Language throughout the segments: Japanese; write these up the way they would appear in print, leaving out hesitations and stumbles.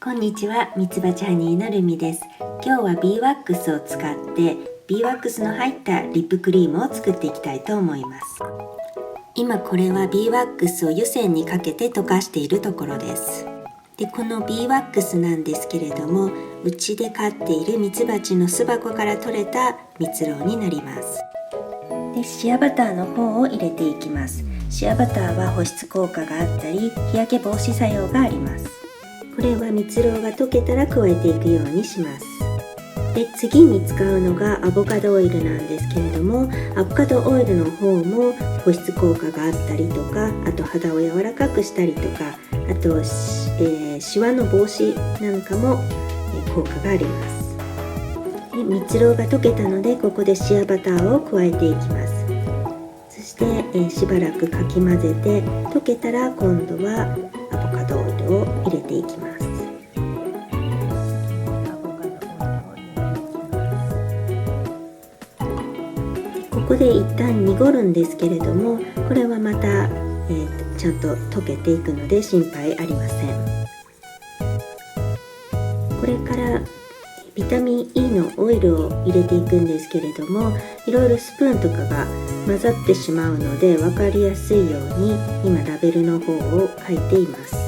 こんにちは、ミツバチハニーのルミです。今日はビーワックスを使ってビーワックスの入ったリップクリームを作っていきたいと思います。今これはビーワックスを湯煎にかけて溶かしているところです。で、このビーワックスなんですけれども、うちで飼っているミツバチの巣箱から取れた蜜蝋になります。で、シアバターの方を入れていきます。シアバターは保湿効果があったり日焼け防止作用があります。これは蜜蝋が溶けたら加えていくようにします。で、次に使うのがアボカドオイルなんですけれども、アボカドオイルの方も保湿効果があったりとか、あと肌を柔らかくしたりとか、あと、シワの防止なんかも効果があります。で、蜜蝋が溶けたので、ここでシアバターを加えていきます。そして、しばらくかき混ぜて溶けたら、今度はアボカドオイルを入れていきます。ここで一旦濁るんですけれども、これはまた、ちゃんと溶けていくので心配ありません。これからビタミン E のオイルを入れていくんですけれども、いろいろスプーンとかが混ざってしまうので分かりやすいように今ラベルの方を書いています。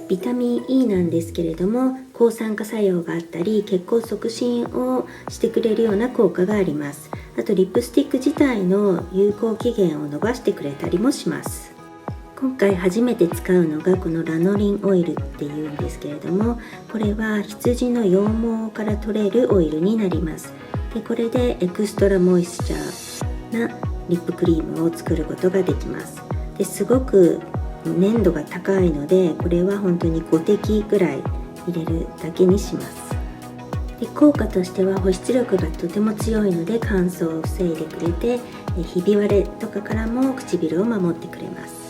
ビタミン E なんですけれども、抗酸化作用があったり血行促進をしてくれるような効果があります。あとリップスティック自体の有効期限を伸ばしてくれたりもします。今回初めて使うのがこのラノリンオイルっていうんですけれども、これは羊の羊毛から取れるオイルになります。で、これでエクストラモイスチャーなリップクリームを作ることができます。ですごく粘度が高いので、これは本当に5滴ぐらい入れるだけにします。で、効果としては保湿力がとても強いので乾燥を防いでくれて、ひび割れとかからも唇を守ってくれます。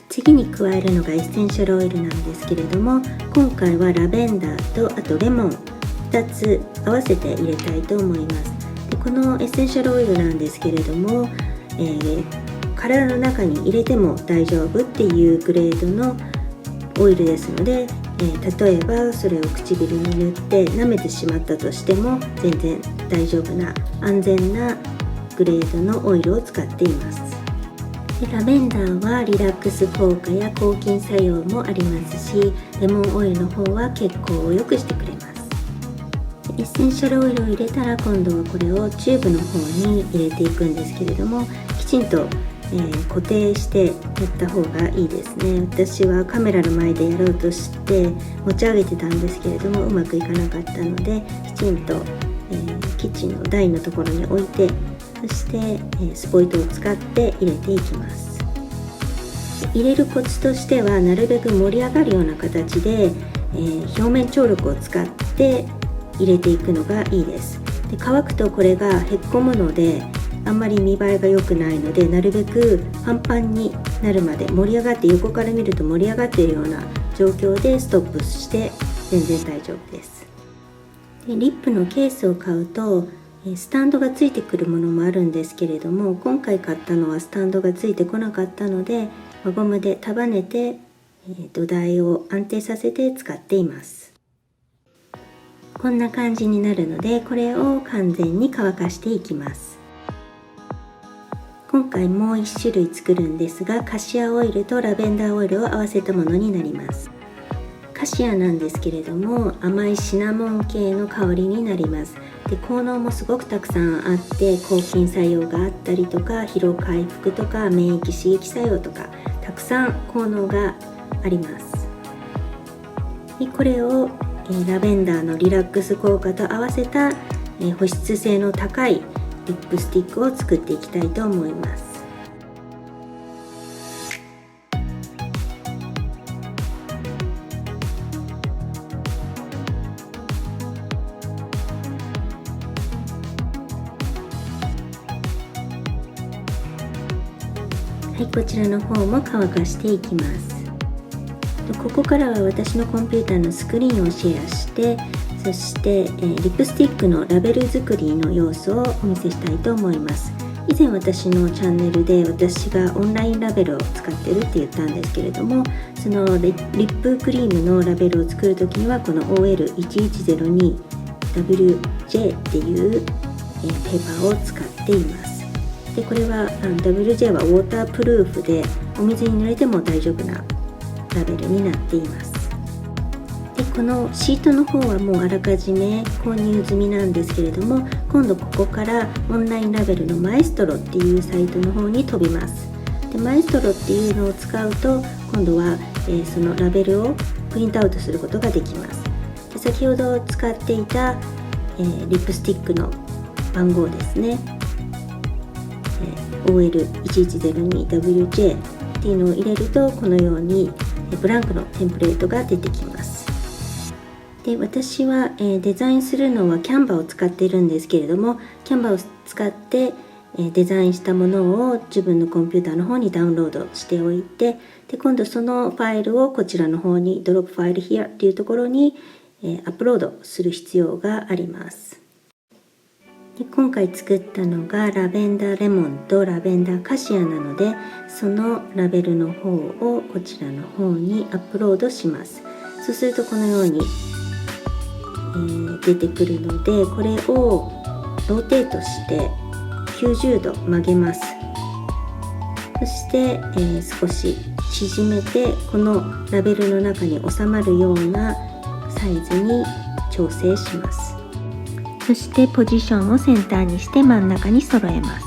次に加えるのがエッセンシャルオイルなんですけれども、今回はラベンダーとあとレモン2つ合わせて入れたいと思います。で、このエッセンシャルオイルなんですけれども、体の中に入れても大丈夫っていうグレードのオイルですので、例えばそれを唇に塗って舐めてしまったとしても全然大丈夫な安全なグレードのオイルを使っています。で、ラベンダーはリラックス効果や抗菌作用もありますし、レモンオイルの方は血行を良くしてくれます。エッセンシャルオイルを入れたら、今度はこれをチューブの方に入れていくんですけれども、きちんと固定してやった方がいいですね。私はカメラの前でやろうとして持ち上げてたんですけれども、うまくいかなかったので、きちんと、キッチンの台のところに置いて、そして、スポイトを使って入れていきます。入れるコツとしては、なるべく盛り上がるような形で、表面張力を使って入れていくのがいいです。で、乾くとこれがへっこむのであんまり見栄えが良くないので、なるべくパンパンになるまで盛り上がって、横から見ると盛り上がっているような状況でストップして全然大丈夫です。で、リップのケースを買うとスタンドがついてくるものもあるんですけれども、今回買ったのはスタンドがついてこなかったので、輪ゴムで束ねて土台を安定させて使っています。こんな感じになるので、これを完全に乾かしていきます。今回もう1種類作るんですが、カシアオイルとラベンダーオイルを合わせたものになります。カシアなんですけれども、甘いシナモン系の香りになります。で、効能もすごくたくさんあって、抗菌作用があったりとか、疲労回復とか免疫刺激作用とか、たくさん効能があります。で、これをラベンダーのリラックス効果と合わせた保湿性の高いリップスティックを作っていきたいと思います。はい、こちらの方も乾かしていきます。ここからは私のコンピューターのスクリーンをシェアして、そして、リップスティックのラベル作りの様子をお見せしたいと思います。以前私のチャンネルで私がオンラインラベルを使ってるって言ったんですけれども、そのリップクリームのラベルを作るときにはこの OL1102WJ っていうペーパーを使っています。でこれはWJ はウォータープルーフでお水に濡れても大丈夫なラベルになっています。でこのシートの方はもうあらかじめ購入済みなんですけれども、今度ここからオンラインラベルのマエストロっていうサイトの方に飛びます。でマエストロっていうのを使うと今度は、そのラベルをプリントアウトすることができます。で先ほど使っていた、リップスティックの番号ですね、OL1102WJ っていうのを入れるとこのようにブランクのテンプレートが出てきます。で私は、デザインするのはキャンバを使っているんですけれども、キャンバを使ってデザインしたものを自分のコンピューターの方にダウンロードしておいて、で今度そのファイルをこちらの方にドロップファイル here っていうところにアップロードする必要があります。で今回作ったのがラベンダーレモンとラベンダーカシアなので、そのラベルの方をこちらの方にアップロードします。そうするとこのように、出てくるので、これをローテートして90度曲げます。そして、少し縮めてこのラベルの中に収まるようなサイズに調整します。そしてポジションをセンターにして真ん中に揃えま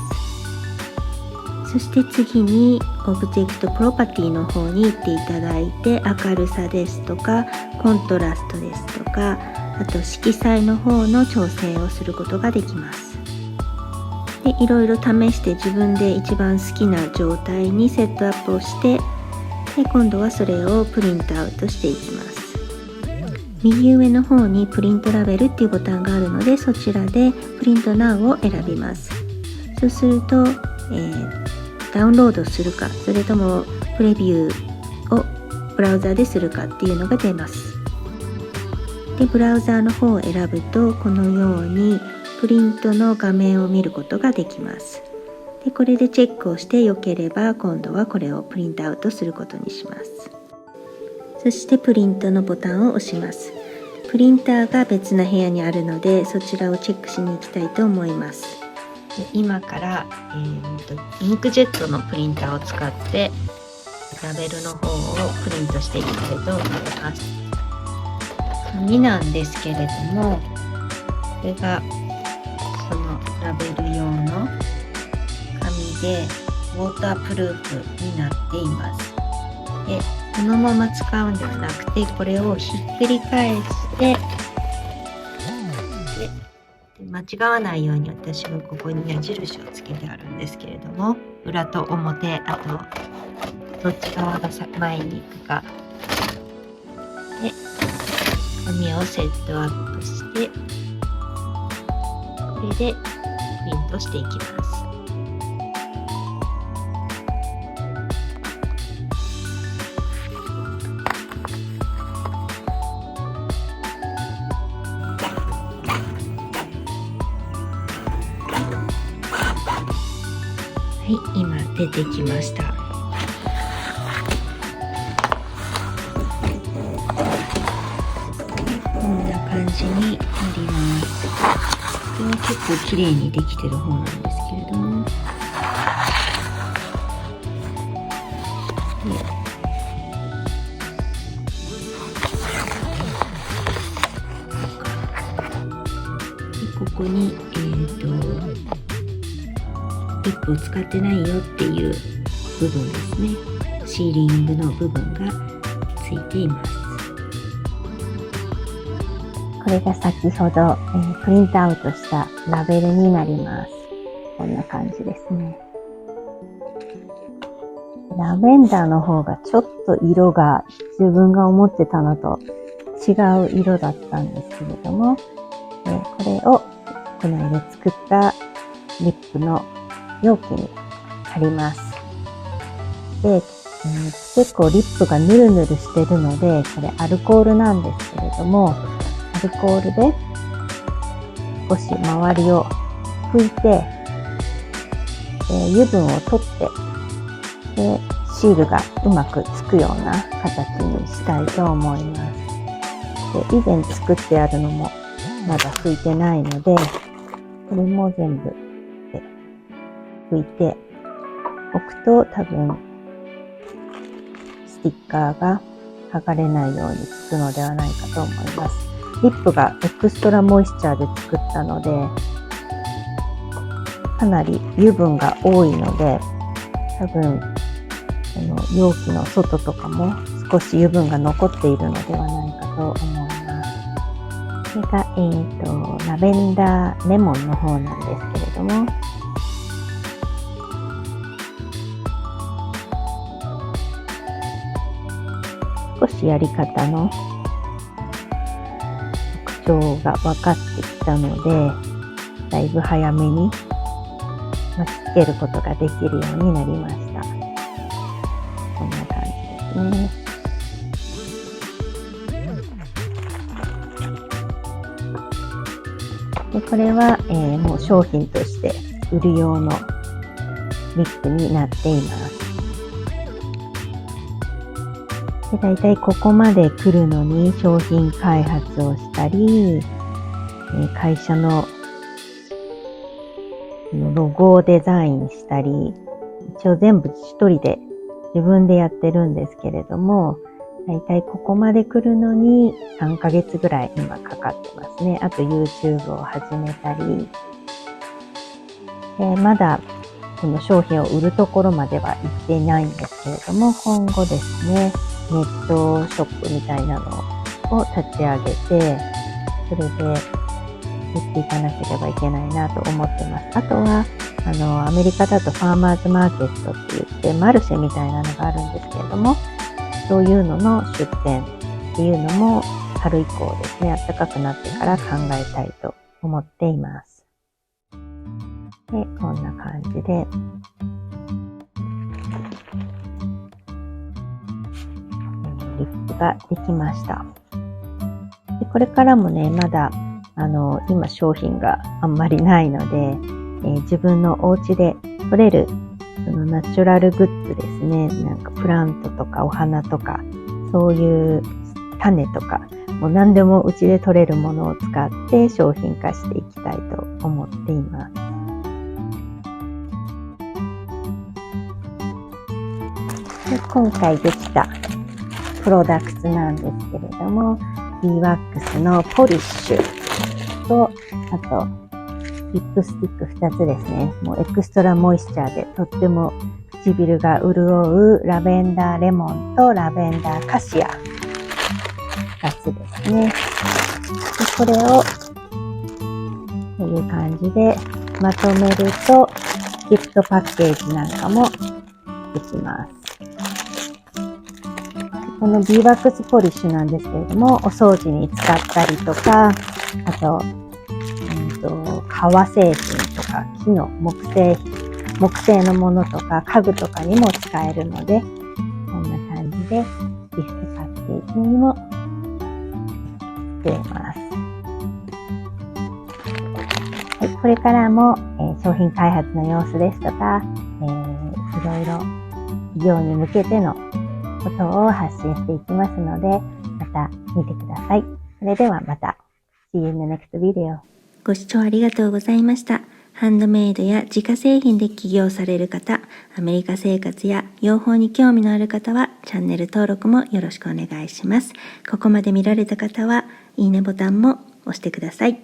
す。そして次にオブジェクトプロパティの方に行っていただいて、明るさですとかコントラストですとか、あと色彩の方の調整をすることができます。でいろいろ試して自分で一番好きな状態にセットアップをして、で今度はそれをプリントアウトしていきます。右上の方にプリントラベルっていうボタンがあるので、そちらでプリントナウを選びます。そうすると、ダウンロードするか、それともプレビューをブラウザでするかっていうのが出ます。でブラウザーの方を選ぶとこのようにプリントの画面を見ることができます。でこれでチェックをして良ければ今度はこれをプリントアウトすることにします。そしてプリントのボタンを押します。プリンターが別な部屋にあるのでそちらをチェックしに行きたいと思います。で今から、インクジェットのプリンターを使ってラベルの方をプリントしていきたいと思います。紙なんですけれども、これがそのラベル用の紙でウォータープルーフになっています。でこのまま使うんではなくて、これをひっくり返してで間違わないように私はここに矢印をつけてあるんですけれども、裏と表、あとどっち側が前に行くかで紙をセットアップして、これでプリントしていきます。はい、今出てきました。こんな感じになります。これは結構綺麗にできてる方なんですけれども、ここにリップを使ってないよっていう部分ですね。シーリングの部分がついています。これが先ほど、プリントアウトしたラベルになります。こんな感じですね。ラベンダーの方がちょっと色が自分が思ってたのと違う色だったんですけれども、これをこの間作ったリップの容器に貼ります。で、結構リップがヌルヌルしてるので、これアルコールなんですけれども、アルコールで少し周りを拭いて、油分を取ってでシールがうまくつくような形にしたいと思います。で以前作ってあるのもまだ拭いてないので、これも全部で拭いておくと多分スティッカーが剥がれないようにつくのではないかと思います。リップがエクストラモイスチャーで作ったので、かなり油分が多いので、多分容器の外とかも少し油分が残っているのではないかと思います。これが、ラベンダーレモンの方なんですけれども、少しやり方の特徴が分かってきたので、だいぶ早めに巻きつけることができるようになりました。こんな感じですね。でこれは、もう商品として売る用のリップになっています。でだいたいここまで来るのに商品開発をしたり、会社のロゴをデザインしたり、一応全部一人で自分でやってるんですけれども、だいたいここまで来るのに3ヶ月ぐらい今かかってますね。あと YouTube を始めたり、まだこの商品を売るところまでは行っていないんですけれども、今後ですね、ネットショップみたいなのを立ち上げて、それで売っていかなければいけないなと思ってます。あとはアメリカだとファーマーズマーケットって言ってマルシェみたいなのがあるんですけれども、そういうのの出店っていうのも春以降ですね、暖かくなってから考えたいと思っています。でこんな感じでリップができました。でこれからもね、まだ今商品があんまりないので、自分のお家で取れるそのナチュラルグッズですね、なんかプラントとかお花とかそういう種とかもう何でもうちで取れるものを使って商品化していきたいと思っています。で今回できたプロダクツなんですけれども、ビーワックスのポリッシュと、あとリップスティック2つですね。もうエクストラモイスチャーでとっても唇が潤うラベンダーレモンとラベンダーカシア2つですね。でこれをこういう感じでまとめるとギフトパッケージなんかもできます。このビーワックスポリッシュなんですけれども、お掃除に使ったりとか、あと革製品とか木の木製のものとか家具とかにも使えるので、こんな感じでギフトパッケージにも作れます。はい、これからも、商品開発の様子ですとか、いろいろ企業に向けてのことを発信していきますので、また見てください。それではまた。See you in the next video. ご視聴ありがとうございました。ハンドメイドや自家製品で起業される方、アメリカ生活や養蜂に興味のある方はチャンネル登録もよろしくお願いします。ここまで見られた方は、いいねボタンも押してください。